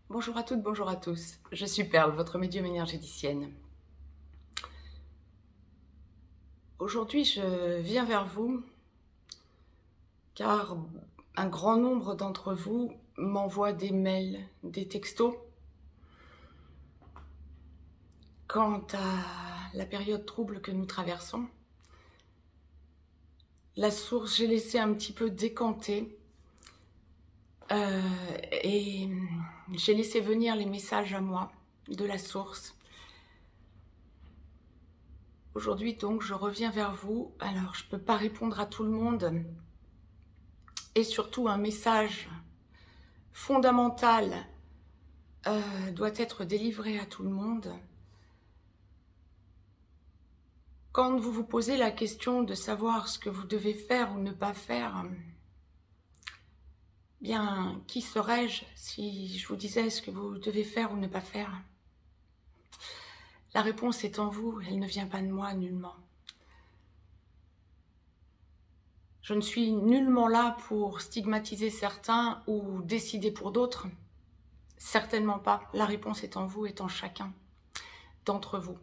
Bonjour à toutes, bonjour à tous. Je suis Perle, votre médium énergéticienne. Aujourd'hui, je viens vers vous car un grand nombre d'entre vous m'envoient des mails, des textos quant à la période trouble que nous traversons. La source, j'ai laissé un petit peu décanter et j'ai laissé venir les messages à moi de la source. Aujourd'hui, donc, je reviens vers vous. Alors, je ne peux pas répondre à tout le monde. Et surtout, un message fondamental doit être délivré à tout le monde. Quand vous vous posez la question de savoir ce que vous devez faire ou ne pas faire, bien, qui serais-je si je vous disais ce que vous devez faire ou ne pas faire? La réponse est en vous, elle ne vient pas de moi nullement. Je ne suis nullement là pour stigmatiser certains ou décider pour d'autres. Certainement pas. La réponse est en vous, est en chacun d'entre vous.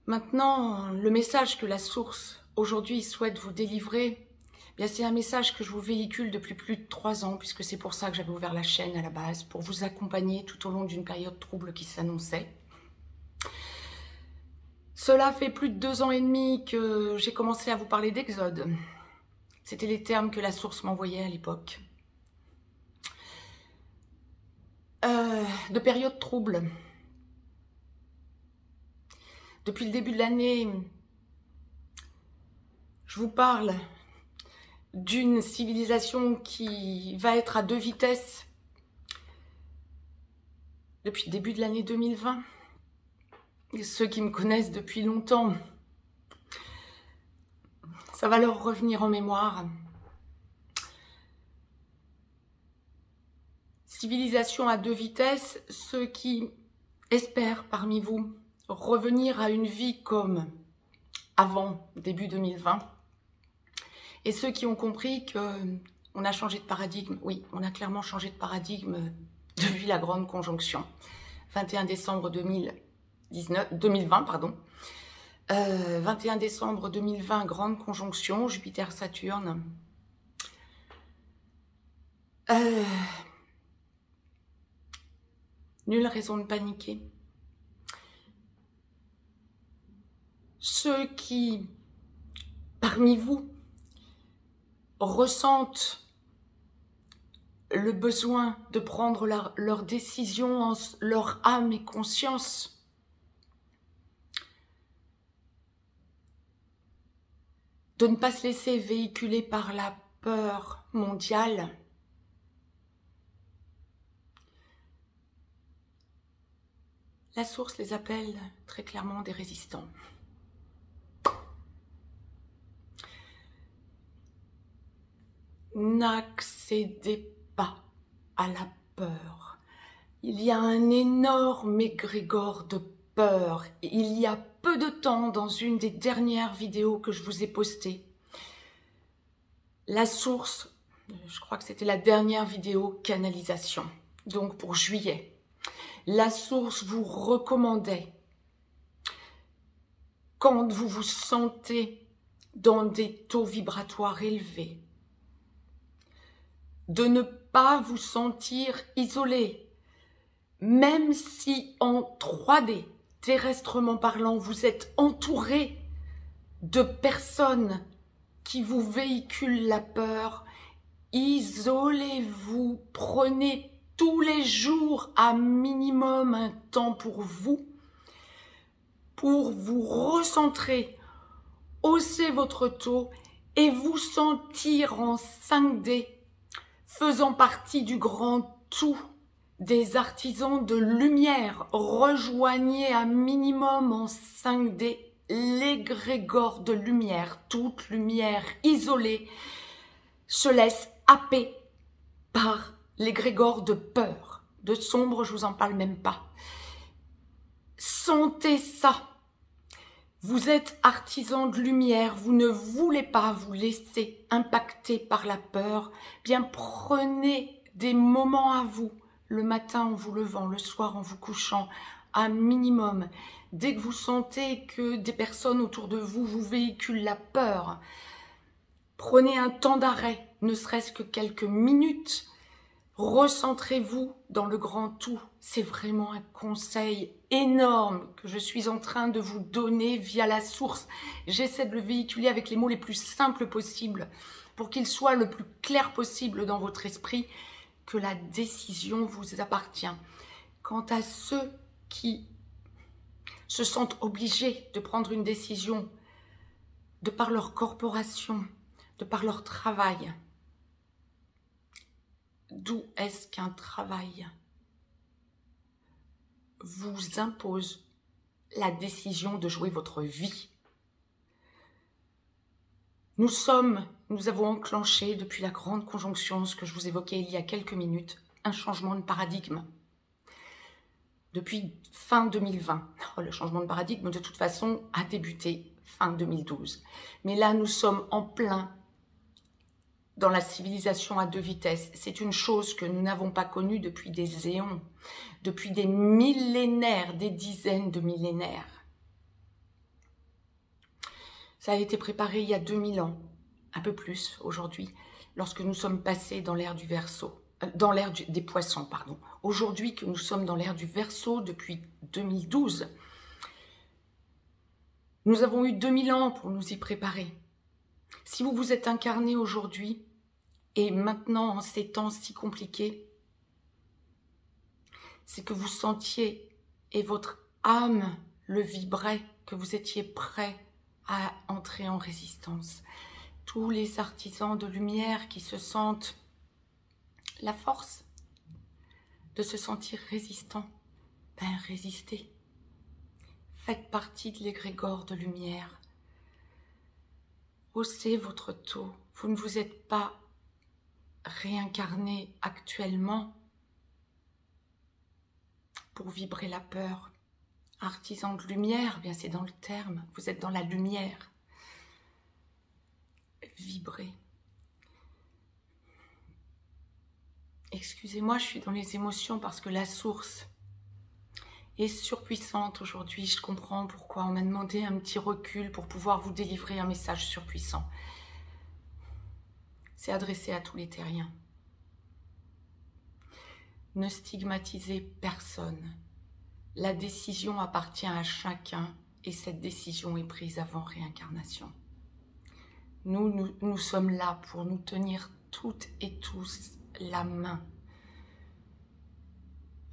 Maintenant, le message que la source aujourd'hui souhaite vous délivrer, bien c'est un message que je vous véhicule depuis plus de 3 ans, puisque c'est pour ça que j'avais ouvert la chaîne à la base, pour vous accompagner tout au long d'une période trouble qui s'annonçait. Cela fait plus de 2 ans et demi que j'ai commencé à vous parler d'Exode. C'était les termes que la source m'envoyait à l'époque. De période trouble. Depuis le début de l'année, je vous parle d'une civilisation qui va être à 2 vitesses depuis le début de l'année 2020. Et ceux qui me connaissent depuis longtemps, ça va leur revenir en mémoire. Civilisation à 2 vitesses, ceux qui espèrent parmi vous revenir à une vie comme avant début 2020. Et ceux qui ont compris qu'on a changé de paradigme, oui, on a clairement changé de paradigme depuis la grande conjonction. 21 décembre 2020, pardon. 21 décembre 2020, grande conjonction, Jupiter-Saturne. Nulle raison de paniquer. Ceux qui, parmi vous, ressentent le besoin de prendre leur décision en leur âme et conscience, de ne pas se laisser véhiculer par la peur mondiale, la source les appelle très clairement des résistants. N'accédez pas à la peur. Il y a un énorme égrégore de peur. Il y a peu de temps, dans une des dernières vidéos que je vous ai postées, la source, je crois que c'était la dernière vidéo canalisation, donc pour juillet, la source vous recommandait, quand vous vous sentez dans des taux vibratoires élevés, de ne pas vous sentir isolé, même si en 3D, terrestrement parlant, vous êtes entouré de personnes qui vous véhiculent la peur. Isolez-vous, prenez tous les jours à minimum un temps pour vous recentrer, hausser votre taux et vous sentir en 5D, faisant partie du grand tout des artisans de lumière. Rejoignez à minimum en 5D l'égrégore de lumière. Toute lumière isolée se laisse happer par l'égrégore de peur. De sombre, je vous en parle même pas. Sentez ça. Vous êtes artisan de lumière, vous ne voulez pas vous laisser impacter par la peur. Bien, prenez des moments à vous, le matin en vous levant, le soir en vous couchant, un minimum. Dès que vous sentez que des personnes autour de vous vous véhiculent la peur, prenez un temps d'arrêt, ne serait-ce que quelques minutes. Recentrez-vous dans le grand tout. C'est vraiment un conseil énorme que je suis en train de vous donner via la source. J'essaie de le véhiculer avec les mots les plus simples possibles pour qu'il soit le plus clair possible dans votre esprit que la décision vous appartient. Quant à ceux qui se sentent obligés de prendre une décision de par leur corporation, de par leur travail, d'où est-ce qu'un travail vous impose la décision de jouer votre vie? Nous avons enclenché depuis la grande conjonction, ce que je vous évoquais il y a quelques minutes, un changement de paradigme. Depuis fin 2020, le changement de paradigme de toute façon a débuté fin 2012. Mais là, nous sommes en plein dans la civilisation à deux vitesses. C'est une chose que nous n'avons pas connue depuis des éons, depuis des millénaires, des dizaines de millénaires. Ça a été préparé il y a 2000 ans, un peu plus aujourd'hui, lorsque nous sommes passés dans l'ère du Verseau, dans l'ère des poissons, pardon. Aujourd'hui que nous sommes dans l'ère du Verseau depuis 2012, nous avons eu 2000 ans pour nous y préparer. Si vous vous êtes incarné aujourd'hui, et maintenant en ces temps si compliqués, c'est que vous sentiez, et votre âme le vibrait, que vous étiez prêt à entrer en résistance. Tous les artisans de lumière qui se sentent la force de se sentir résistants, ben résistez. Faites partie de l'égrégore de lumière. Haussez votre taux. Vous ne vous êtes pas réincarné actuellement pour vibrer la peur. Artisan de lumière, bien c'est dans le terme, vous êtes dans la lumière. Vibrez. Excusez-moi, je suis dans les émotions parce que la source est surpuissante aujourd'hui. Je comprends pourquoi on m'a demandé un petit recul pour pouvoir vous délivrer un message surpuissant. C'est adressé à tous les terriens. Ne stigmatisez personne. La décision appartient à chacun et cette décision est prise avant réincarnation. Nous sommes là pour nous tenir toutes et tous la main.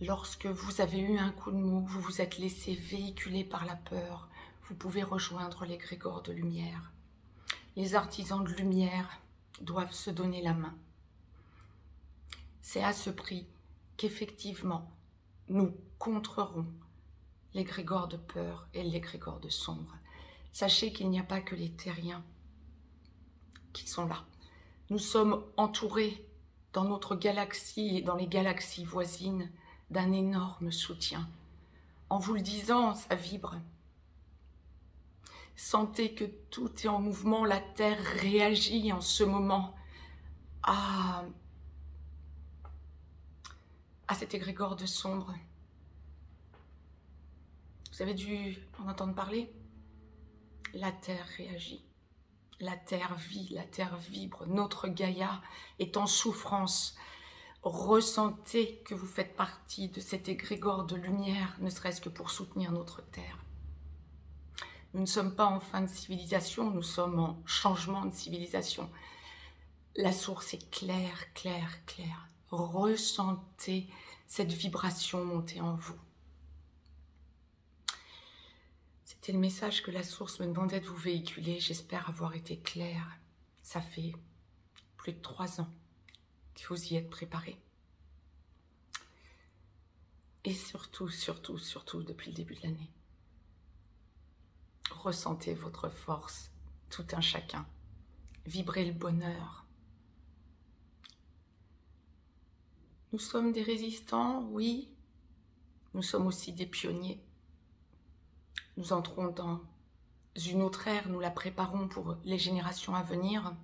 Lorsque vous avez eu un coup de mou, vous vous êtes laissé véhiculer par la peur, vous pouvez rejoindre l'égrégore de lumière. Les artisans de lumière doivent se donner la main. C'est à ce prix qu'effectivement, nous contrerons l'égrégore de peur et l'égrégore de sombre. Sachez qu'il n'y a pas que les terriens qui sont là. Nous sommes entourés dans notre galaxie et dans les galaxies voisines d'un énorme soutien. En vous le disant, ça vibre. Sentez que tout est en mouvement, la Terre réagit en ce moment à cet égrégore de sombre. Vous avez dû en entendre parler? La Terre réagit. La Terre vit, la Terre vibre. Notre Gaïa est en souffrance. Ressentez que vous faites partie de cet égrégore de lumière, ne serait-ce que pour soutenir notre Terre. Nous ne sommes pas en fin de civilisation, nous sommes en changement de civilisation. La source est claire, claire, claire. Ressentez cette vibration monter en vous. C'était le message que la source me demandait de vous véhiculer. J'espère avoir été claire. Ça fait plus de 3 ans que vous y êtes préparés. Et surtout, surtout, surtout depuis le début de l'année. Ressentez votre force, tout un chacun. Vibrez le bonheur. Nous sommes des résistants, oui. Nous sommes aussi des pionniers. Nous entrons dans une autre ère, nous la préparons pour les générations à venir.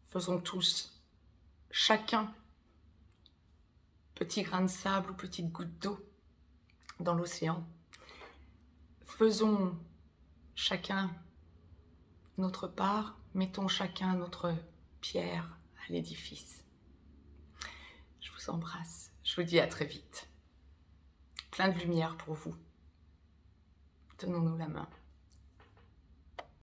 Faisons tous chacun, petit grain de sable ou petite goutte d'eau dans l'océan, faisons chacun notre part, mettons chacun notre pierre à l'édifice. Je vous embrasse, je vous dis à très vite. Plein de lumière pour vous. Tenons-nous la main.